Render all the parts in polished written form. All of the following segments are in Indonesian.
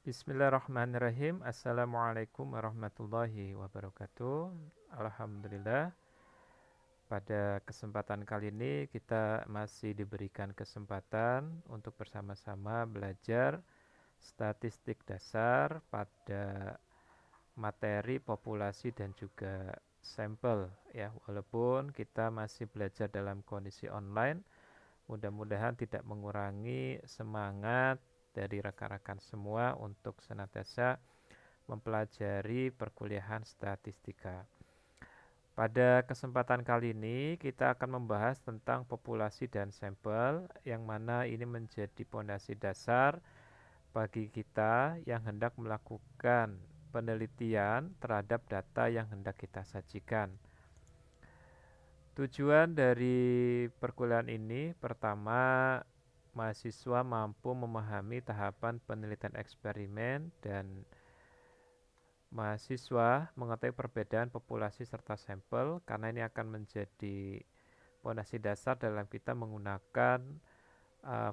Bismillahirrahmanirrahim. Assalamualaikum warahmatullahi wabarakatuh. Alhamdulillah, pada kesempatan kali ini kita masih diberikan kesempatan untuk bersama-sama belajar statistik dasar pada materi populasi dan juga sampel ya. Walaupun kita masih belajar dalam kondisi online, mudah-mudahan tidak mengurangi semangat dari rekan-rekan semua untuk senantiasa mempelajari perkuliahan statistika. Pada kesempatan kali ini kita akan membahas tentang populasi dan sampel yang mana ini menjadi pondasi dasar bagi kita yang hendak melakukan penelitian terhadap data yang hendak kita sajikan. Tujuan dari perkuliahan ini pertama, mahasiswa mampu memahami tahapan penelitian eksperimen dan mahasiswa mengetahui perbedaan populasi serta sampel karena ini akan menjadi fondasi dasar dalam kita menggunakan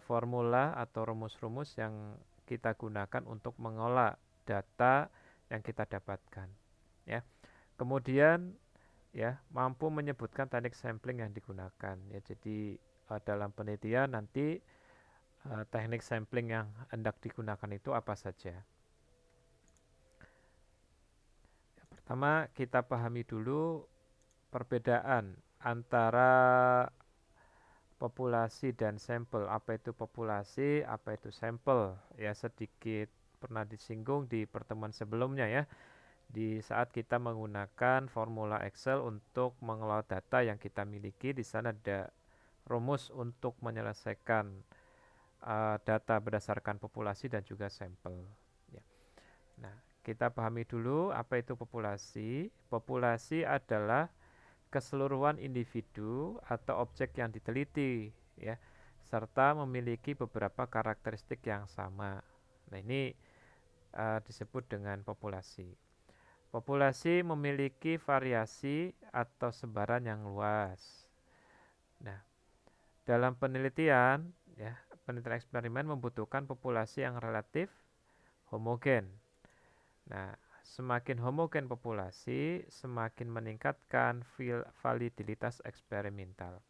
formula atau rumus-rumus yang kita gunakan untuk mengolah data yang kita dapatkan. Ya. Kemudian ya mampu menyebutkan teknik sampling yang digunakan. Ya, jadi dalam penelitian nanti teknik sampling yang hendak digunakan itu apa saja. Pertama, kita pahami dulu perbedaan antara populasi dan sampel. Apa itu populasi, apa itu sampel? Ya, sedikit pernah disinggung di pertemuan sebelumnya ya. Di saat kita menggunakan formula Excel untuk mengelola data yang kita miliki, di sana ada rumus untuk menyelesaikan data berdasarkan populasi dan juga sampel. Ya. Nah, kita pahami dulu apa itu populasi. Populasi adalah keseluruhan individu atau objek yang diteliti ya, serta memiliki beberapa karakteristik yang sama. Nah, ini disebut dengan populasi. Populasi memiliki variasi atau sebaran yang luas. Nah, dalam penelitian ya, penelitian eksperimen membutuhkan populasi yang relatif homogen. Nah, semakin homogen populasi, semakin meningkatkan validitas eksperimental.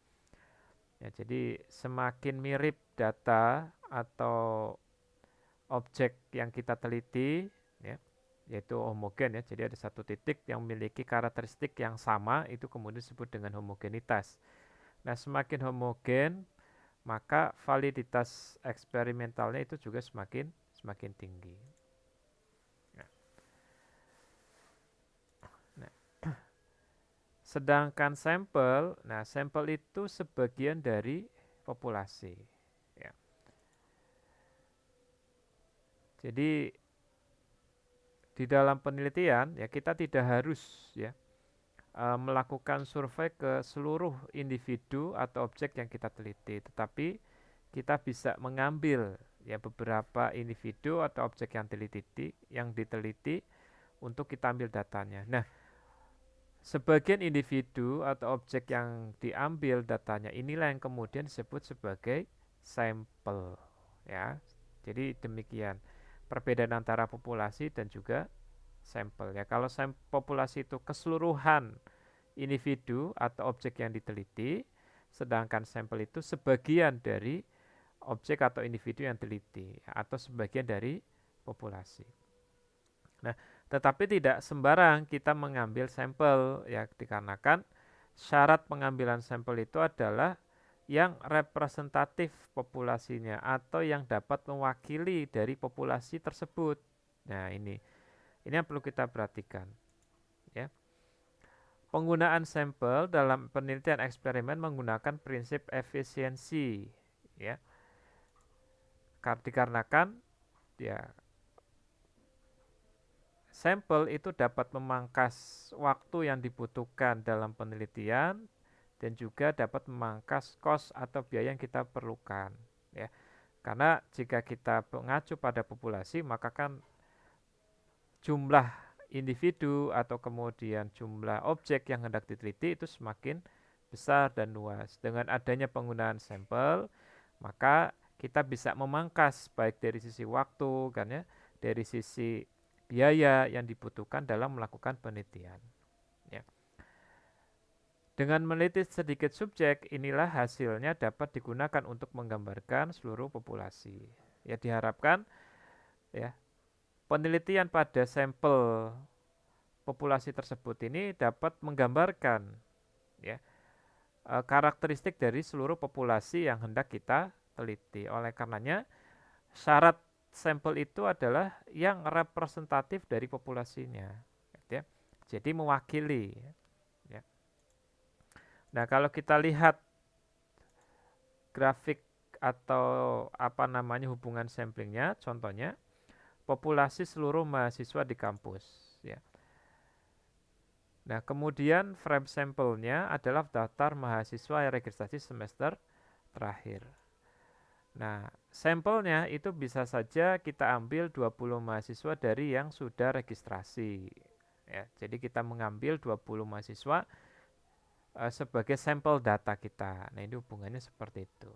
Ya, jadi semakin mirip data atau objek yang kita teliti, ya, yaitu homogen ya. Jadi ada satu titik yang memiliki karakteristik yang sama, itu kemudian disebut dengan homogenitas. Nah, semakin homogen, maka validitas eksperimentalnya itu juga semakin tinggi. Nah, sedangkan sampel, nah sampel itu sebagian dari populasi. Ya. Jadi di dalam penelitian ya kita tidak harus ya melakukan survei ke seluruh individu atau objek yang kita teliti, tetapi kita bisa mengambil ya beberapa individu atau objek yang diteliti untuk kita ambil datanya. Nah, sebagian individu atau objek yang diambil datanya inilah yang kemudian disebut sebagai sampel ya. Jadi demikian perbedaan antara populasi dan juga sampel ya. Kalau populasi itu keseluruhan individu atau objek yang diteliti, sedangkan sampel itu sebagian dari objek atau individu yang diteliti atau sebagian dari populasi. Nah, tetapi tidak sembarang kita mengambil sampel ya, dikarenakan syarat pengambilan sampel itu adalah yang representatif populasinya atau yang dapat mewakili dari populasi tersebut. Nah, ini yang perlu kita perhatikan ya. Penggunaan sampel dalam penelitian eksperimen menggunakan prinsip efisiensi ya. Dikarenakan ya sampel itu dapat memangkas waktu yang dibutuhkan dalam penelitian dan juga dapat memangkas cost atau biaya yang kita perlukan ya. Karena jika kita mengacu pada populasi maka kan jumlah individu atau kemudian jumlah objek yang hendak diteliti itu semakin besar dan luas. Dengan adanya penggunaan sampel, maka kita bisa memangkas baik dari sisi waktu kan ya, dari sisi biaya yang dibutuhkan dalam melakukan penelitian. Ya. Dengan meneliti sedikit subjek, inilah hasilnya dapat digunakan untuk menggambarkan seluruh populasi. Ya, diharapkan ya penelitian pada sampel populasi tersebut ini dapat menggambarkan ya karakteristik dari seluruh populasi yang hendak kita teliti. Oleh karenanya, syarat sampel itu adalah yang representatif dari populasinya, ya. Jadi mewakili. Ya. Nah, kalau kita lihat grafik atau apa namanya hubungan samplingnya, contohnya populasi seluruh mahasiswa di kampus. Ya. Nah, kemudian frame sampelnya adalah daftar mahasiswa yang registrasi semester terakhir. Nah, sampelnya itu bisa saja kita ambil 20 mahasiswa dari yang sudah registrasi. Ya, jadi kita mengambil 20 mahasiswa sebagai sampel data kita. Nah, ini hubungannya seperti itu.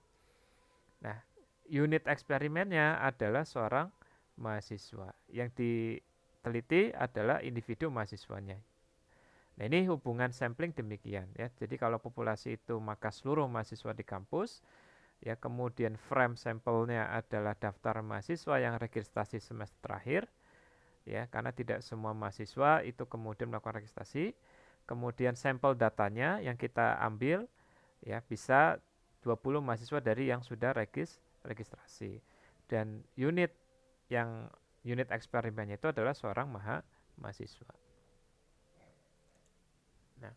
Nah, unit eksperimennya adalah seorang mahasiswa. Yang diteliti adalah individu mahasiswanya. Nah, ini hubungan sampling demikian ya. Jadi kalau populasi itu maka seluruh mahasiswa di kampus, ya kemudian frame sampelnya adalah daftar mahasiswa yang registrasi semester terakhir, ya karena tidak semua mahasiswa itu kemudian melakukan registrasi. Kemudian sampel datanya yang kita ambil, ya bisa 20 mahasiswa dari yang sudah registrasi. Dan unit eksperimennya itu adalah seorang mahasiswa. Nah,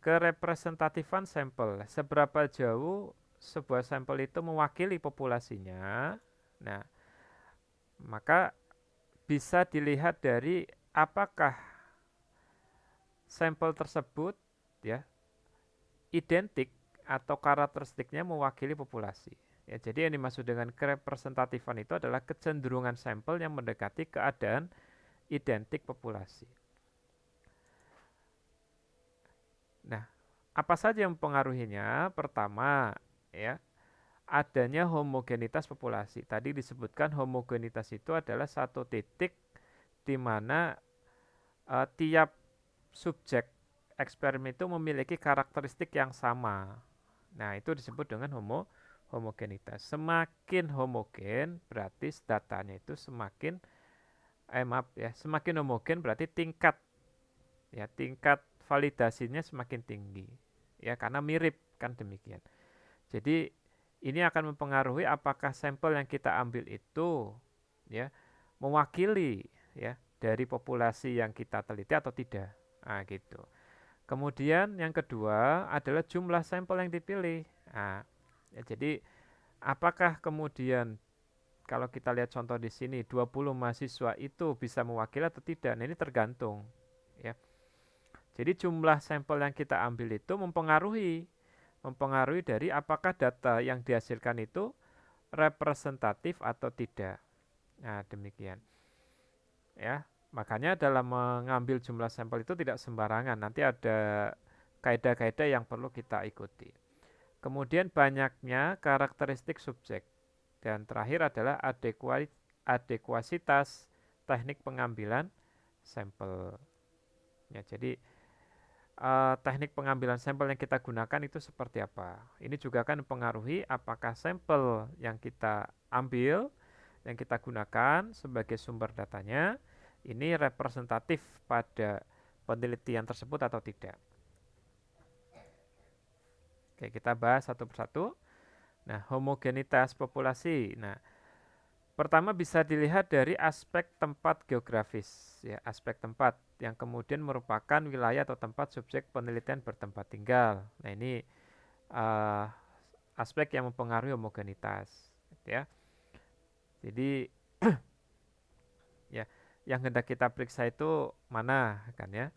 kerepresentatifan sampel, seberapa jauh sebuah sampel itu mewakili populasinya. Nah, maka bisa dilihat dari apakah sampel tersebut ya identik atau karakteristiknya mewakili populasi. Ya, jadi yang dimaksud dengan kerepresentatifan itu adalah kecenderungan sampel yang mendekati keadaan identik populasi. Nah, apa saja yang mempengaruhinya? Pertama, ya, adanya homogenitas populasi. Tadi disebutkan homogenitas itu adalah satu titik di mana tiap subjek eksperimen itu memiliki karakteristik yang sama. Nah, itu disebut dengan homogenitas. Semakin homogen berarti datanya itu semakin homogen berarti tingkat validasinya semakin tinggi. Ya, karena mirip kan demikian. Jadi ini akan mempengaruhi apakah sampel yang kita ambil itu ya mewakili ya dari populasi yang kita teliti atau tidak. Nah, gitu. Kemudian yang kedua adalah jumlah sampel yang dipilih. Nah, ya, jadi apakah kemudian kalau kita lihat contoh di sini 20 mahasiswa itu bisa mewakili atau tidak? Nah, ini tergantung ya. Jadi jumlah sampel yang kita ambil itu mempengaruhi dari apakah data yang dihasilkan itu representatif atau tidak. Nah, demikian. Ya, makanya dalam mengambil jumlah sampel itu tidak sembarangan. Nanti ada kaidah-kaidah yang perlu kita ikuti. Kemudian banyaknya karakteristik subjek. Dan terakhir adalah adekuasitas teknik pengambilan sampel. Ya, jadi teknik pengambilan sampel yang kita gunakan itu seperti apa. Ini juga akan mempengaruhi apakah sampel yang kita ambil, yang kita gunakan sebagai sumber datanya, ini representatif pada penelitian tersebut atau tidak. Oke, kita bahas satu persatu. Nah, homogenitas populasi. Nah, pertama bisa dilihat dari aspek tempat geografis, ya, aspek tempat yang kemudian merupakan wilayah atau tempat subjek penelitian bertempat tinggal. Nah, ini uh, aspek yang mempengaruhi homogenitas, ya. Jadi ya, yang hendak kita periksa itu mana kan ya?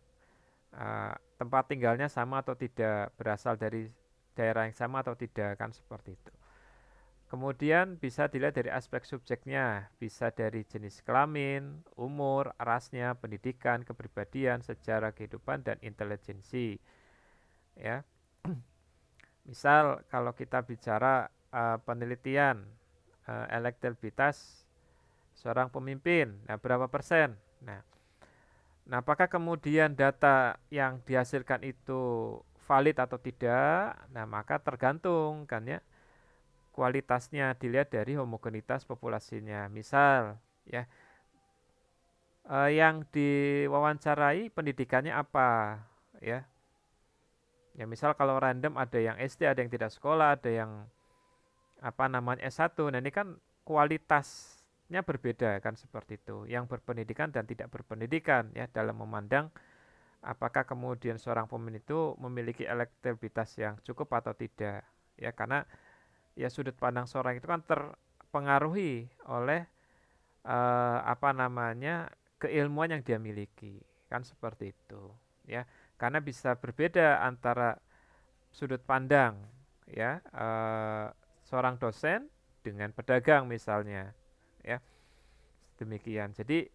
Tempat tinggalnya sama atau tidak, berasal dari daerah yang sama atau tidak, kan seperti itu. Kemudian bisa dilihat dari aspek subjeknya, bisa dari jenis kelamin, umur, rasnya, pendidikan, kepribadian, sejarah kehidupan, dan intelijensi. Ya, misal kalau kita bicara penelitian elektabilitas seorang pemimpin. Nah, berapa persen? Nah, apakah kemudian data yang dihasilkan itu valid atau tidak? Nah, maka tergantung kan ya, kualitasnya dilihat dari homogenitas populasinya. Misal ya, yang diwawancarai pendidikannya apa ya? Ya misal kalau random ada yang SD, ada yang tidak sekolah, ada yang apa namanya S1. Nah, ini kan kualitasnya berbeda kan seperti itu. Yang berpendidikan dan tidak berpendidikan ya dalam memandang apakah kemudian seorang pemimpin itu memiliki elektabilitas yang cukup atau tidak. Ya karena ya sudut pandang seorang itu kan terpengaruhi oleh apa namanya keilmuan yang dia miliki. Kan seperti itu. Ya, karena bisa berbeda antara sudut pandang ya seorang dosen dengan pedagang misalnya ya demikian. Jadi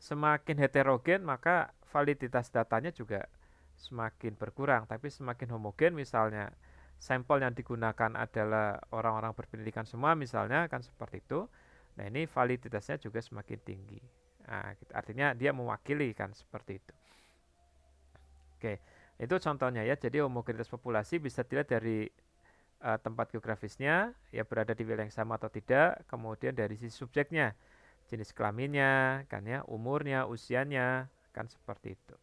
semakin heterogen maka validitas datanya juga semakin berkurang, tapi semakin homogen misalnya sampel yang digunakan adalah orang-orang berpendidikan semua misalnya kan seperti itu. Nah, ini validitasnya juga semakin tinggi. Nah, artinya dia mewakili kan seperti itu. Oke, itu contohnya ya. Jadi homogenitas populasi bisa dilihat dari tempat geografisnya, ya berada di wilayah yang sama atau tidak, kemudian dari sisi subjeknya, jenis kelaminnya, kan ya, umurnya, usianya, kan seperti itu.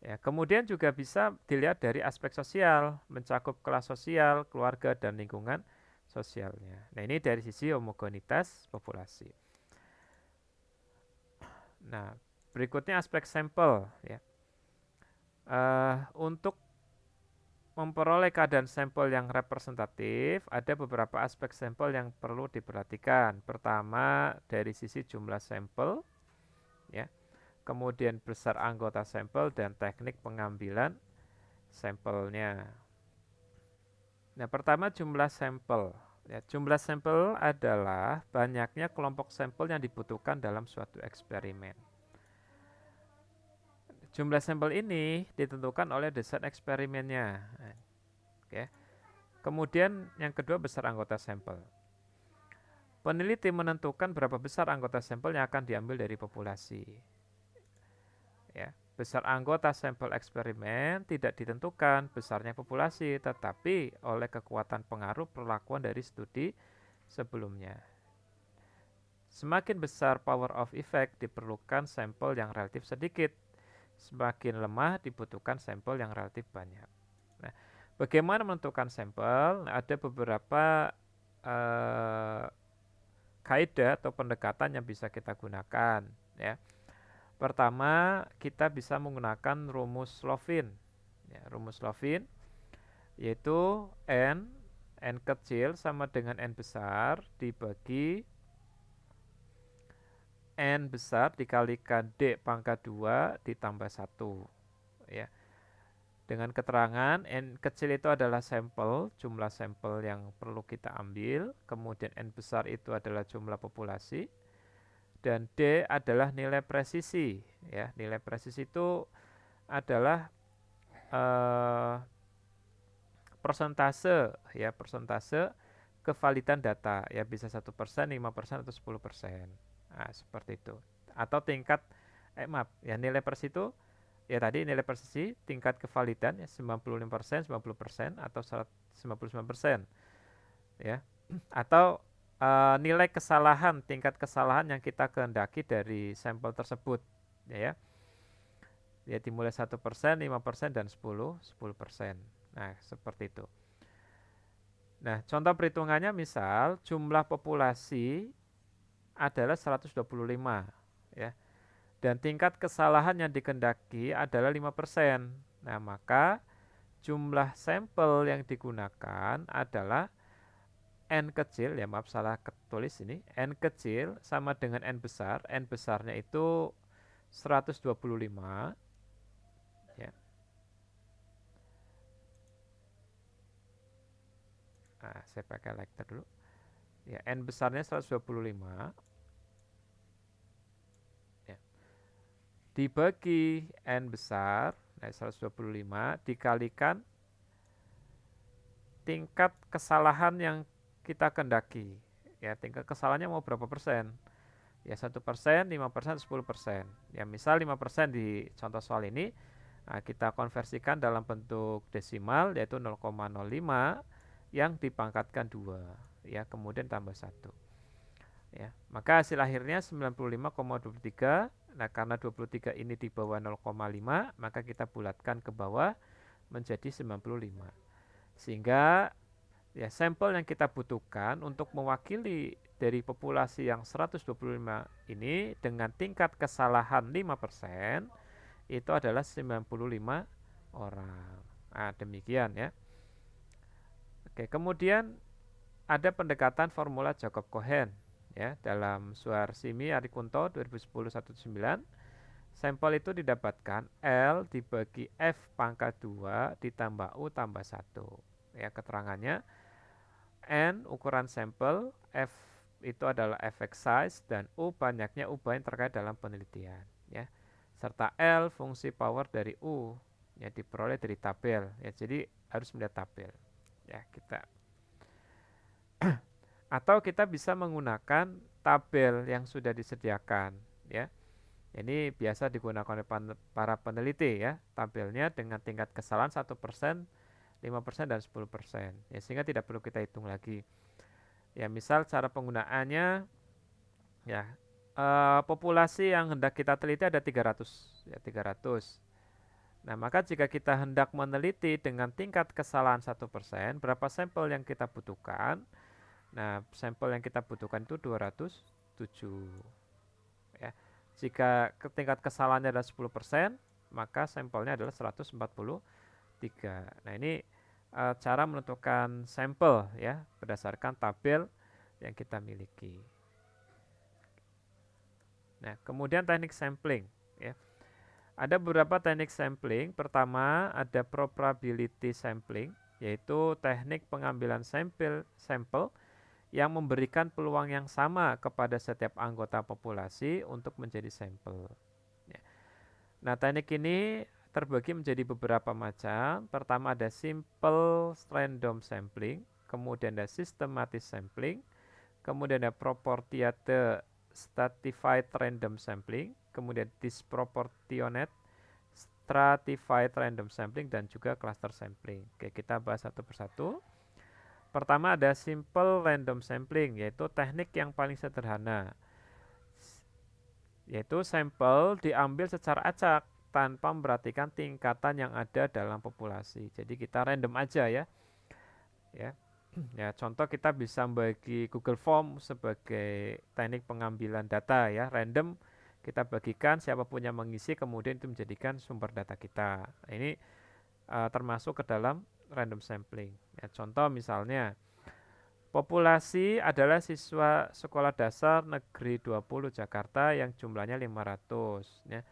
Ya, kemudian juga bisa dilihat dari aspek sosial, mencakup kelas sosial, keluarga, dan lingkungan sosialnya. Nah, ini dari sisi homogenitas populasi. Nah, berikutnya aspek sampel ya. Untuk memperoleh keadaan sampel yang representatif, ada beberapa aspek sampel yang perlu diperhatikan. Pertama, dari sisi jumlah sampel, ya. Kemudian besar anggota sampel dan teknik pengambilan sampelnya. Nah, pertama jumlah sampel. Ya, jumlah sampel adalah banyaknya kelompok sampel yang dibutuhkan dalam suatu eksperimen. Jumlah sampel ini ditentukan oleh desain eksperimennya. Oke. Kemudian yang kedua besar anggota sampel. Peneliti menentukan berapa besar anggota sampel yang akan diambil dari populasi. Ya, besar anggota sampel eksperimen tidak ditentukan besarnya populasi, tetapi oleh kekuatan pengaruh perlakuan dari studi sebelumnya. Semakin besar power of effect diperlukan sampel yang relatif sedikit. Semakin lemah dibutuhkan sampel yang relatif banyak. Nah, bagaimana menentukan sampel? Nah, ada beberapa kaidah atau pendekatan yang bisa kita gunakan. Ya. Pertama, kita bisa menggunakan rumus Lovin. Ya, rumus Lovin yaitu n kecil sama dengan n besar dibagi n besar dikalikan d pangkat 2 ditambah 1. Ya. Dengan keterangan n kecil itu adalah sampel, jumlah sampel yang perlu kita ambil, kemudian n besar itu adalah jumlah populasi, dan D adalah nilai presisi. Ya, nilai presisi itu adalah persentase, ya persentase kevalidan data. Ya bisa 1%, 5% atau 10%. Nah, seperti itu. Atau tingkat, maaf, ya nilai presisi itu ya tadi nilai presisi tingkat kevalidan ya 95%, 90% atau 99%. Ya. Atau nilai kesalahan, tingkat kesalahan yang kita kehendaki dari sampel tersebut, ya. Ya dimulai 1%, 5% dan 10%. Nah, seperti itu. Nah, contoh perhitungannya misal jumlah populasi adalah 125, ya. Dan tingkat kesalahan yang dikehendaki adalah 5%. Nah, maka jumlah sampel yang digunakan adalah N kecil, ya maaf salah ketulis ini, N kecil sama dengan N besar, N besarnya itu 125, ya. Nah, saya pakai lighter dulu. Ya, N besarnya 125, ya. Dibagi N besar, nah 125 dikalikan tingkat kesalahan yang kita kendaki. Ya, tingkat kesalahannya mau berapa persen? Ya 1%, 5%, 10%. Ya misal 5% di contoh soal ini, nah, kita konversikan dalam bentuk desimal yaitu 0,05 yang dipangkatkan 2, ya, kemudian tambah 1. Ya, maka hasil akhirnya 95,23. Nah, karena 23 ini di bawah 0,5, maka kita bulatkan ke bawah menjadi 95. Sehingga ya sampel yang kita butuhkan untuk mewakili dari populasi yang 125 ini dengan tingkat kesalahan 5% itu adalah 95 orang. Nah, demikian ya. Oke, kemudian ada pendekatan formula Jacob-Cohen ya dalam Suharsimi Arikunto 2010-19. Sampel itu didapatkan L dibagi F pangkat 2 ditambah U tambah 1. Ya, keterangannya N ukuran sampel, F itu adalah effect size, dan U banyaknya U yang terkait dalam penelitian. Ya, serta L fungsi power dari U ya diperoleh dari tabel. Ya, jadi harus melihat tabel. Ya, atau kita bisa menggunakan tabel yang sudah disediakan. Ya, ini biasa digunakan oleh para peneliti ya. Tabelnya dengan tingkat kesalahan 1%, 5% dan 10%. Ya, sehingga tidak perlu kita hitung lagi. Ya, misal cara penggunaannya ya populasi yang hendak kita teliti ada 300 ya 300. Nah, maka jika kita hendak meneliti dengan tingkat kesalahan 1%, berapa sampel yang kita butuhkan? Nah, sampel yang kita butuhkan itu 207 ya. Jika tingkat kesalahannya adalah 10%, maka sampelnya adalah 143. Nah, ini cara menentukan sampel ya berdasarkan tabel yang kita miliki. Nah, kemudian teknik sampling ya. Ada beberapa teknik sampling. Pertama, ada probability sampling, yaitu teknik pengambilan sampel yang memberikan peluang yang sama kepada setiap anggota populasi untuk menjadi sampel. Ya. Nah, teknik ini terbagi menjadi beberapa macam. Pertama ada simple random sampling, kemudian ada systematic sampling, kemudian ada proportionate stratified random sampling, kemudian disproportionate stratified random sampling, dan juga cluster sampling. Oke, kita bahas satu persatu. Pertama ada simple random sampling, yaitu teknik yang paling sederhana. Yaitu sampel diambil secara acak tanpa memperhatikan tingkatan yang ada dalam populasi. Jadi kita random aja ya. Ya. Ya, contoh kita bisa bagi Google Form sebagai teknik pengambilan data ya, random kita bagikan siapapun yang mengisi kemudian itu menjadikan sumber data kita. Nah, ini termasuk ke dalam random sampling. Ya, contoh misalnya populasi adalah siswa sekolah dasar negeri 20 Jakarta yang jumlahnya 500 ya.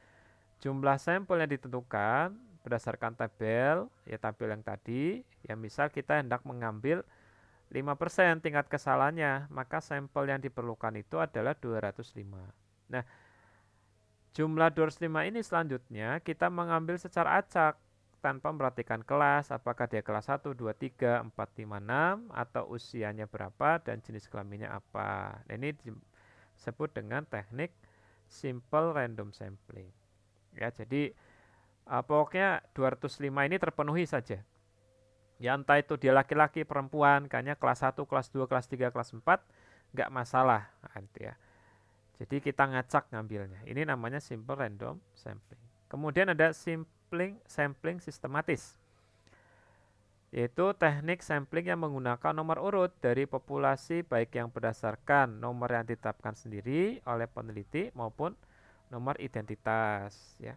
Jumlah sampel yang ditentukan berdasarkan tabel, ya tabel yang tadi, ya misal kita hendak mengambil 5% tingkat kesalahannya, maka sampel yang diperlukan itu adalah 205. Nah, jumlah 205 ini selanjutnya kita mengambil secara acak tanpa memperhatikan kelas, apakah dia kelas 1, 2, 3, 4, 5, 6, atau usianya berapa dan jenis kelaminnya apa. Nah, ini disebut dengan teknik simple random sampling. Ya, jadi pokoknya 205 ini terpenuhi saja. Ya entah itu dia laki-laki, perempuan, kayaknya kelas 1, kelas 2, kelas 3, kelas 4, nggak masalah. Nanti ya. Jadi kita ngacak ngambilnya. Ini namanya simple random sampling. Kemudian ada sampling sistematis. Yaitu teknik sampling yang menggunakan nomor urut dari populasi baik yang berdasarkan nomor yang ditetapkan sendiri oleh peneliti maupun nomor identitas ya.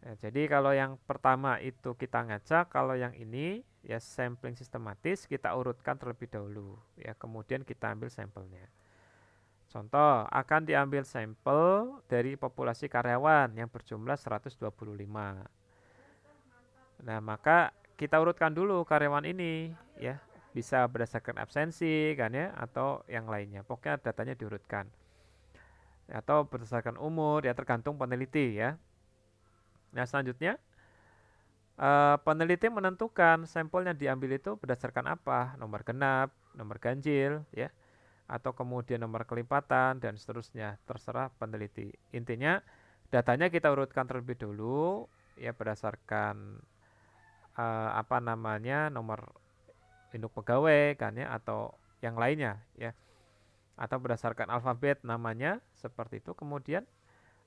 Ya, jadi kalau yang pertama itu kita ngacak, kalau yang ini ya sampling sistematis kita urutkan terlebih dahulu ya, kemudian kita ambil sampelnya. Contoh, akan diambil sampel dari populasi karyawan yang berjumlah 125. Nah, maka kita urutkan dulu karyawan ini ya, bisa berdasarkan absensi kan ya atau yang lainnya. Pokoknya datanya diurutkan. Atau berdasarkan umur ya tergantung peneliti ya. Nah, selanjutnya peneliti menentukan sampel yang diambil itu berdasarkan apa? Nomor genap, nomor ganjil, ya. atau kemudian nomor kelipatan dan seterusnya, terserah peneliti. Intinya datanya kita urutkan terlebih dulu ya berdasarkan apa namanya nomor induk pegawai kan ya atau yang lainnya ya atau berdasarkan alfabet namanya seperti itu. Kemudian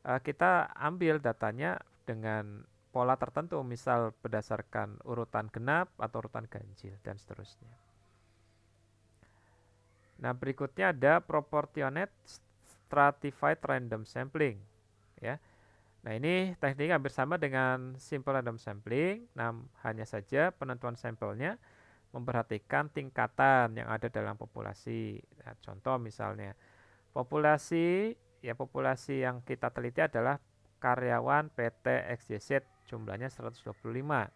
kita ambil datanya dengan pola tertentu, misal berdasarkan urutan genap atau urutan ganjil dan seterusnya. Nah, berikutnya ada proportionate stratified random sampling ya. Nah, ini tekniknya hampir sama dengan simple random sampling, hanya saja penentuan sampelnya memperhatikan tingkatan yang ada dalam populasi. Nah, contoh misalnya populasi yang kita teliti adalah karyawan PT XYZ, jumlahnya 125.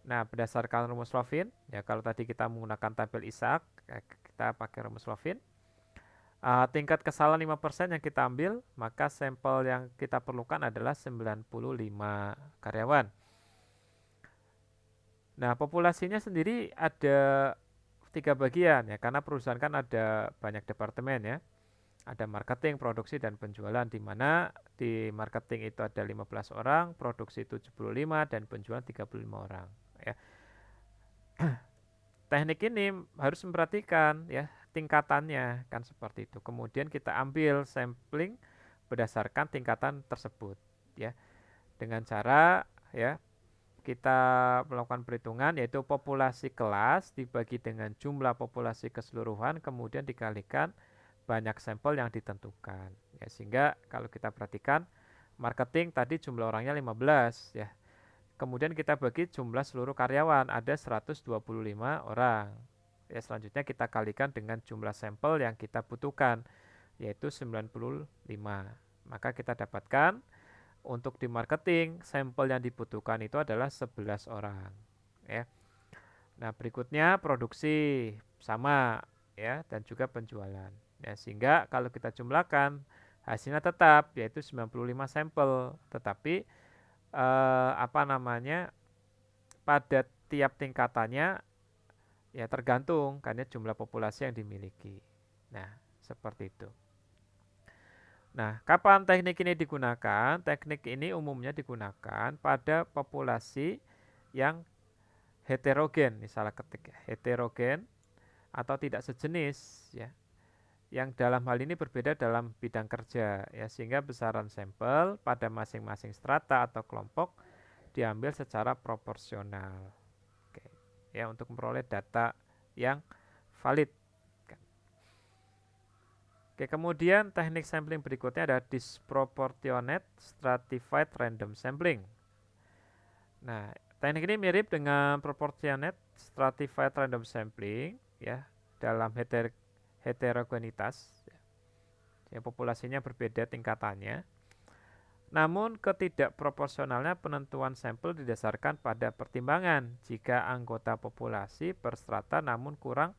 Nah, berdasarkan rumus Lovin, ya kalau tadi kita menggunakan tabel Isaac, kita pakai rumus Lovin. Tingkat kesalahan 5% yang kita ambil, maka sampel yang kita perlukan adalah 95 karyawan. Nah, populasinya sendiri ada 3 bagian ya, karena perusahaan kan ada banyak departemen ya. Ada marketing, produksi, dan penjualan, di mana di marketing itu ada 15 orang, produksi 75, dan penjualan 35 orang. Ya. Teknik ini harus memperhatikan ya tingkatannya kan seperti itu. Kemudian kita ambil sampling berdasarkan tingkatan tersebut ya. Dengan cara ya kita melakukan perhitungan yaitu populasi kelas dibagi dengan jumlah populasi keseluruhan kemudian dikalikan banyak sampel yang ditentukan ya sehingga kalau kita perhatikan marketing tadi jumlah orangnya 15 ya. Kemudian kita bagi jumlah seluruh karyawan ada 125 orang. Ya selanjutnya kita kalikan dengan jumlah sampel yang kita butuhkan yaitu 95. Maka kita dapatkan untuk di marketing sampel yang dibutuhkan itu adalah 11 orang ya. Nah, berikutnya produksi sama ya dan juga penjualan. Ya, sehingga kalau kita jumlahkan hasilnya tetap yaitu 95 sampel, tetapi apa namanya? Pada tiap tingkatannya ya tergantung karena jumlah populasi yang dimiliki. Nah, seperti itu. Nah, kapan teknik ini digunakan? Teknik ini umumnya digunakan pada populasi yang heterogen, misalnya ketik heterogen atau tidak sejenis ya. Yang dalam hal ini berbeda dalam bidang kerja ya sehingga besaran sampel pada masing-masing strata atau kelompok diambil secara proporsional. Oke. Ya untuk memperoleh data yang valid. Oke, kemudian teknik sampling berikutnya ada disproportionate stratified random sampling. Nah, teknik ini mirip dengan proportionate stratified random sampling ya dalam heterogenitas ya, populasinya berbeda tingkatannya. Namun ketidakproporsionalnya penentuan sampel didasarkan pada pertimbangan jika anggota populasi per strata namun kurang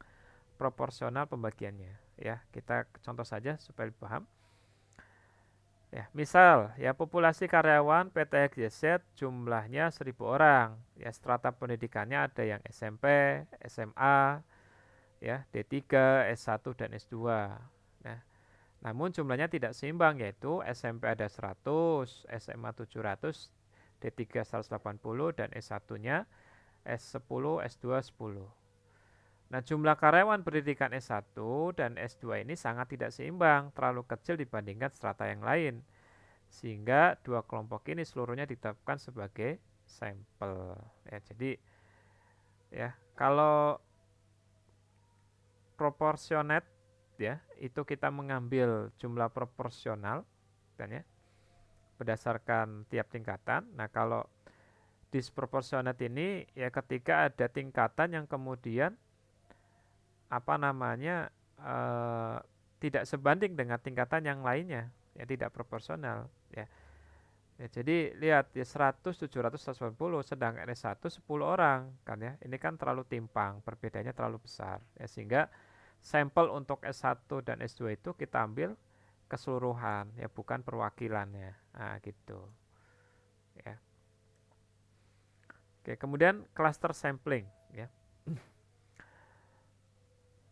proporsional pembagiannya. Ya, kita contoh saja supaya paham. Ya, misal ya populasi karyawan PT XYZ jumlahnya 1.000 orang. Ya, strata pendidikannya ada yang SMP, SMA, ya, D3, S1 dan S2. Nah, namun jumlahnya tidak seimbang yaitu SMP ada 100, SMA 700, D3 180 dan S1-nya S10, S2 10. Nah, jumlah karyawan pendidikan S1 dan S2 ini sangat tidak seimbang, terlalu kecil dibandingkan strata yang lain. Sehingga dua kelompok ini seluruhnya ditetapkan sebagai sampel. Ya, jadi ya, kalau proportionate ya, itu kita mengambil jumlah proporsional kan ya, berdasarkan tiap tingkatan. Nah, kalau disproportionate ini ya ketika ada tingkatan yang kemudian apa namanya tidak sebanding dengan tingkatan yang lainnya, ya tidak proporsional ya. Ya, jadi lihat ya 100, 700, 180 sedangkan S1 10 orang kan ya. Ini kan terlalu timpang, perbedaannya terlalu besar ya sehingga sampel untuk S1 dan S2 itu kita ambil keseluruhan ya bukan perwakilannya. Nah, gitu. Ya. Oke, kemudian cluster sampling ya.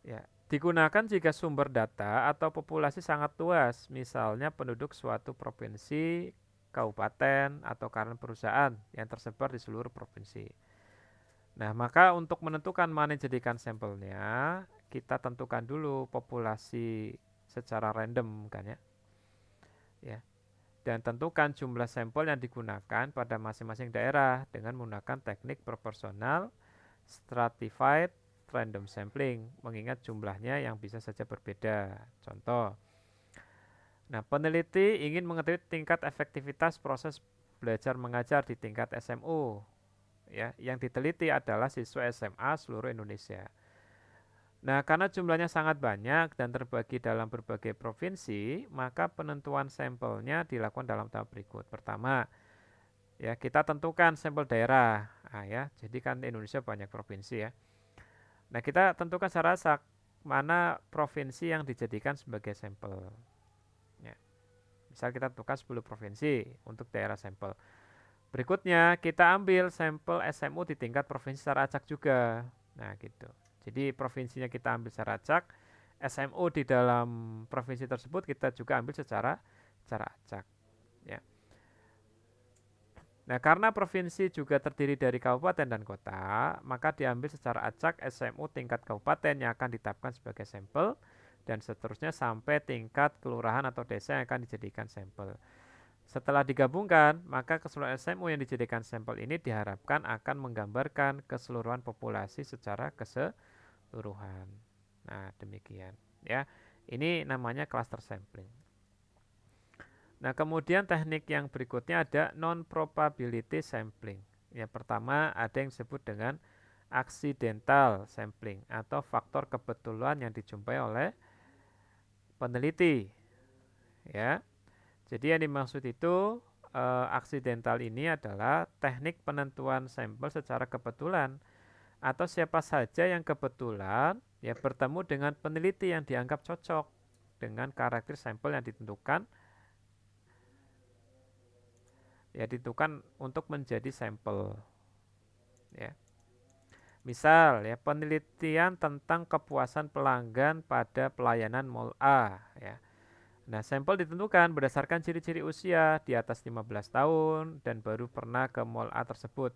Ya, Digunakan jika sumber data atau populasi sangat luas, misalnya penduduk suatu provinsi, kabupaten, atau karena perusahaan yang tersebar di seluruh provinsi. Nah, maka untuk menentukan mana yang jadikan sampelnya, kita tentukan dulu populasi secara random kan ya. Ya. Dan tentukan jumlah sampel yang digunakan pada masing-masing daerah dengan menggunakan teknik proporsional, stratified, random sampling, mengingat jumlahnya yang bisa saja berbeda. Contoh, nah peneliti ingin mengetahui tingkat efektivitas proses belajar mengajar di tingkat SMU. Ya, yang diteliti adalah siswa SMA seluruh Indonesia. Nah, karena jumlahnya sangat banyak dan terbagi dalam berbagai provinsi, maka penentuan sampelnya dilakukan dalam tahap berikut. Pertama, ya kita tentukan sampel daerah. Nah, ya, jadi kan Indonesia banyak provinsi ya. Nah, kita tentukan secara mana provinsi yang dijadikan sebagai sampel. Ya. Misal kita tentukan 10 provinsi untuk daerah sampel. Berikutnya, kita ambil sampel SMU di tingkat provinsi secara acak juga. Nah, gitu. Jadi provinsinya kita ambil secara acak, SMU di dalam provinsi tersebut kita juga ambil secara acak. Ya. Nah, karena provinsi juga terdiri dari kabupaten dan kota, maka diambil secara acak SMU tingkat kabupaten yang akan ditetapkan sebagai sampel dan seterusnya sampai tingkat kelurahan atau desa yang akan dijadikan sampel. Setelah digabungkan, maka keseluruhan SMU yang dijadikan sampel ini diharapkan akan menggambarkan keseluruhan populasi secara keseluruhan. Nah, demikian ya. Ini namanya cluster sampling. Nah, kemudian teknik yang berikutnya ada non-probability sampling. Yang pertama ada yang disebut dengan accidental sampling atau faktor kebetulan yang dijumpai oleh peneliti. Ya, jadi yang dimaksud itu accidental ini adalah teknik penentuan sampel secara kebetulan atau siapa saja yang kebetulan ya bertemu dengan peneliti yang dianggap cocok dengan karakter sampel yang ditentukan ya ditentukan untuk menjadi sampel ya. Misal ya penelitian tentang kepuasan pelanggan pada pelayanan mall A ya. Nah, sampel ditentukan berdasarkan ciri-ciri usia di atas 15 tahun dan baru pernah ke mall A tersebut.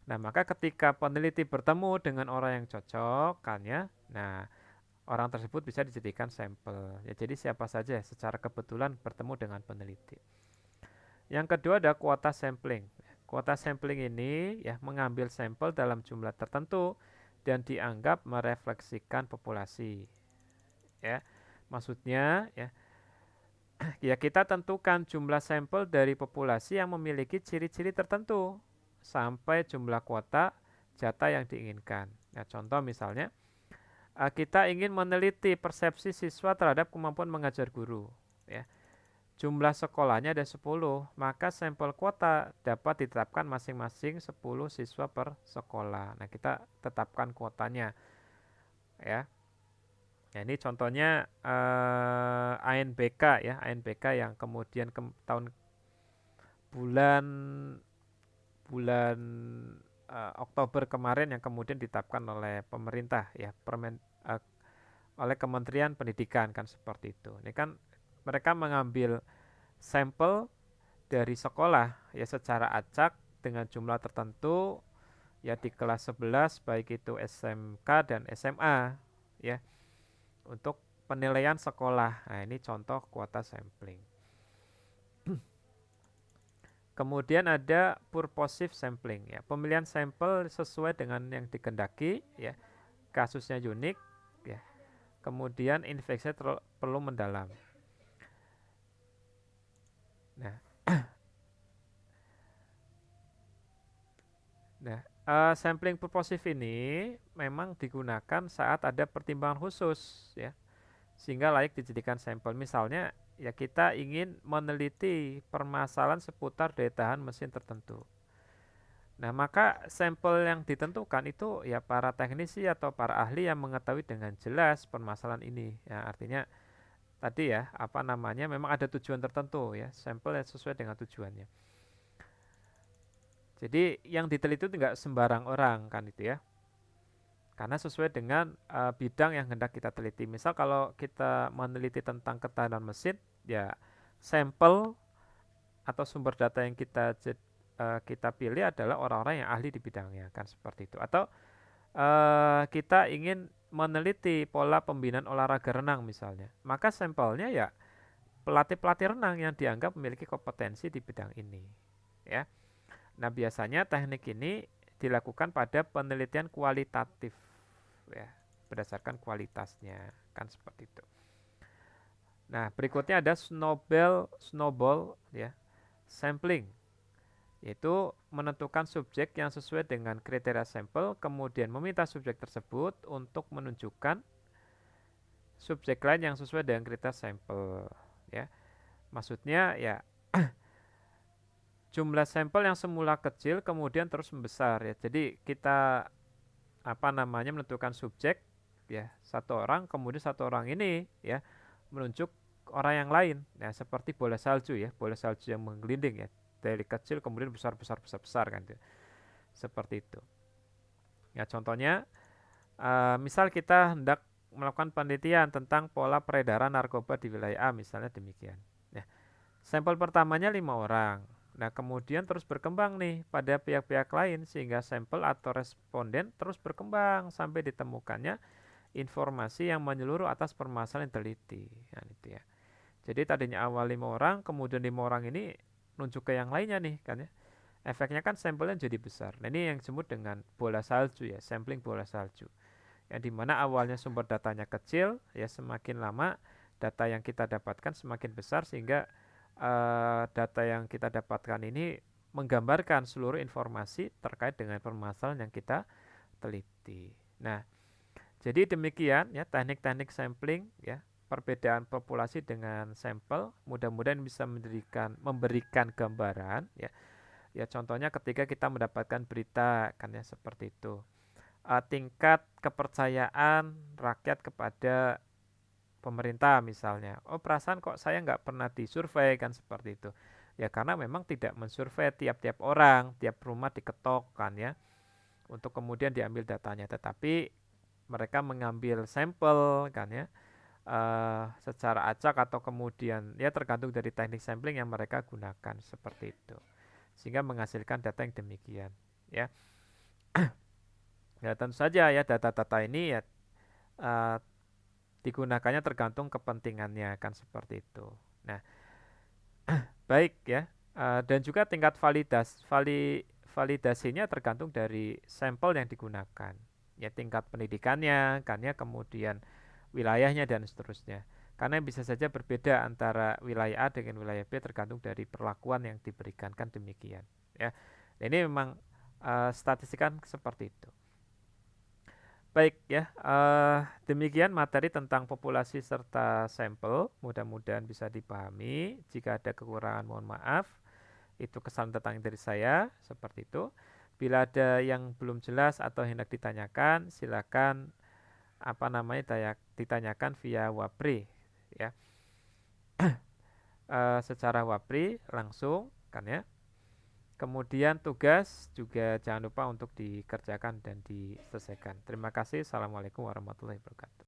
Nah, maka ketika peneliti bertemu dengan orang yang cocok kan ya. Nah, orang tersebut bisa dijadikan sampel. Ya, jadi siapa saja secara kebetulan bertemu dengan peneliti. Yang kedua ada kuota sampling. Kuota sampling ini ya mengambil sampel dalam jumlah tertentu dan dianggap merefleksikan populasi. Ya. Maksudnya ya, ya kita tentukan jumlah sampel dari populasi yang memiliki ciri-ciri tertentu sampai jumlah kuota jatah yang diinginkan. Nah, contoh misalnya kita ingin meneliti persepsi siswa terhadap kemampuan mengajar guru. Ya. Jumlah sekolahnya ada 10, maka sampel kuota dapat ditetapkan masing-masing 10 siswa per sekolah. Nah, kita tetapkan kuotanya ya. Ya, ini contohnya ANBK ya, ANBK yang kemudian tahun bulan bulan Oktober kemarin yang kemudian ditetapkan oleh pemerintah ya, oleh Kementerian Pendidikan kan seperti itu. Ini kan mereka mengambil sampel dari sekolah ya secara acak dengan jumlah tertentu ya di kelas 11 baik itu SMK dan SMA ya untuk penilaian sekolah. Nah, ini contoh kuota sampling. Kemudian ada purposive sampling ya, pemilihan sampel sesuai dengan yang dikehendaki ya, kasusnya unik ya. Kemudian infeksi perlu mendalam. Nah, nah sampling purposive ini memang digunakan saat ada pertimbangan khusus ya, sehingga layak dijadikan sampel. Misalnya ya kita ingin meneliti permasalahan seputar daya tahan mesin tertentu. Nah, maka sampel yang ditentukan itu ya para teknisi atau para ahli yang mengetahui dengan jelas permasalahan ini. Ya, artinya tadi ya, apa namanya, memang ada tujuan tertentu ya, sampel yang sesuai dengan tujuannya. Jadi yang diteliti itu enggak sembarang orang kan itu ya. karena sesuai dengan bidang yang hendak kita teliti. Misal kalau kita meneliti tentang ketahanan mesin, ya sampel atau sumber data yang kita pilih adalah orang-orang yang ahli di bidangnya, kan seperti itu. Atau kita ingin meneliti pola pembinaan olahraga renang misalnya, maka sampelnya ya pelatih-pelatih renang yang dianggap memiliki kompetensi di bidang ini, ya. Nah, biasanya teknik ini dilakukan pada penelitian kualitatif, ya, berdasarkan kualitasnya, kan seperti itu. Nah, berikutnya ada snowball ya, sampling, yaitu menentukan subjek yang sesuai dengan kriteria sampel, kemudian meminta subjek tersebut untuk menunjukkan subjek lain yang sesuai dengan kriteria sampel, ya. Maksudnya ya jumlah sampel yang semula kecil kemudian terus membesar, ya. Jadi kita menentukan subjek, ya, satu orang, kemudian satu orang ini ya menunjuk orang yang lain, ya, seperti bola salju, ya, bola salju yang menggelinding, ya, dari kecil kemudian besar besar besar besar, kan, ya. Seperti itu, ya. Contohnya misal kita hendak melakukan penelitian tentang pola peredaran narkoba di wilayah A, misalnya demikian. Nah, sampel pertamanya 5 orang. Nah, kemudian terus berkembang nih pada pihak-pihak lain sehingga sampel atau responden terus berkembang sampai ditemukannya informasi yang menyeluruh atas permasalahan yang teliti. Nah, itu ya. Jadi tadinya awal 5 orang, kemudian 5 orang ini nunjuk ke yang lainnya nih, kan, ya. Efeknya kan sampelnya jadi besar. Nah, ini yang disebut dengan bola salju, ya, sampling bola salju. Yang dimana awalnya sumber datanya kecil, ya, semakin lama data yang kita dapatkan semakin besar sehingga data yang kita dapatkan ini menggambarkan seluruh informasi terkait dengan permasalahan yang kita teliti. Nah, jadi demikian ya teknik-teknik sampling, ya, perbedaan populasi dengan sampel mudah-mudahan bisa memberikan gambaran, ya. Ya, contohnya ketika kita mendapatkan berita, kan, ya, seperti itu. Tingkat kepercayaan rakyat kepada pemerintah misalnya. Oh, perasaan kok saya nggak pernah disurvei, kan, seperti itu. Ya karena memang tidak mensurvei tiap-tiap orang, tiap rumah diketok, kan, ya, untuk kemudian diambil datanya. Tetapi mereka mengambil sampel, kan, ya, secara acak atau kemudian ya tergantung dari teknik sampling yang mereka gunakan seperti itu. Sehingga menghasilkan data yang demikian, ya. Ya tentu saja ya data-data ini ya uh, digunakannya tergantung kepentingannya, kan seperti itu. Nah, baik ya. Dan juga tingkat validasinya tergantung dari sampel yang digunakan. Ya tingkat pendidikannya, kan, ya, kemudian wilayahnya dan seterusnya. Karena bisa saja berbeda antara wilayah A dengan wilayah B tergantung dari perlakuan yang diberikan, kan demikian, ya. Ini memang statistik kan seperti itu. Baik ya, demikian materi tentang populasi serta sampel. Mudah-mudahan bisa dipahami. Jika ada kekurangan mohon maaf. Itu kesan tentang dari saya, seperti itu. Bila ada yang belum jelas atau hendak ditanyakan, silakan ditanyakan via Wapri, ya. Secara Wapri langsung, kan, ya. Kemudian tugas juga jangan lupa untuk dikerjakan dan diselesaikan. Terima kasih. Assalamualaikum warahmatullahi wabarakatuh.